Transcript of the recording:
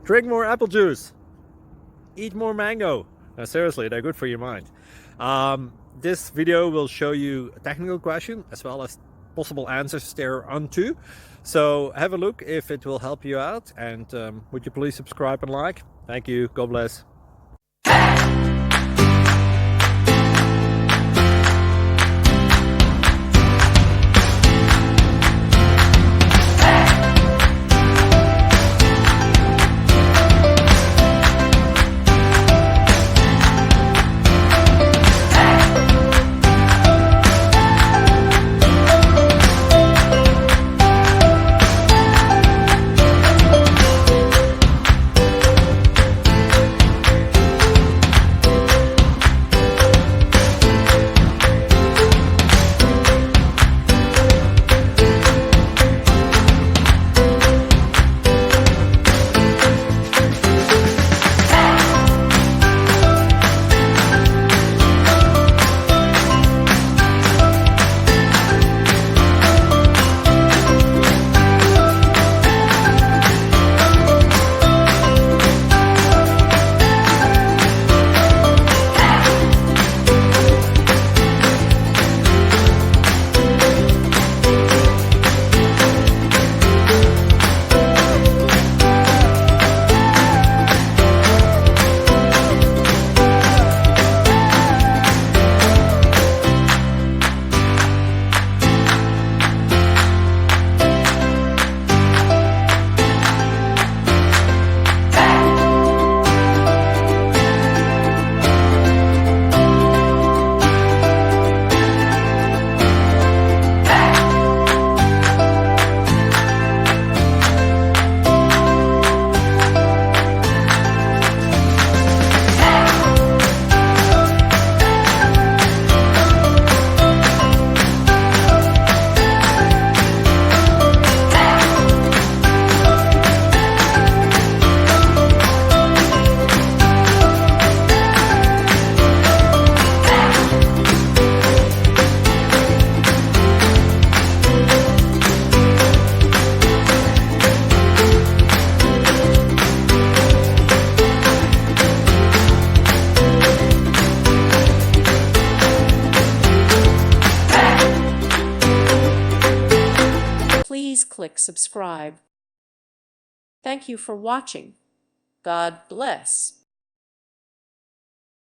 Drink more apple juice. Eat more mango. No, seriously, they're good for your mind. This video will show you a technical question as well as possible answers thereunto. So have a look if it will help you out, and would you please subscribe and like? Thank you. God bless. Please click subscribe. Thank you for watching. God bless.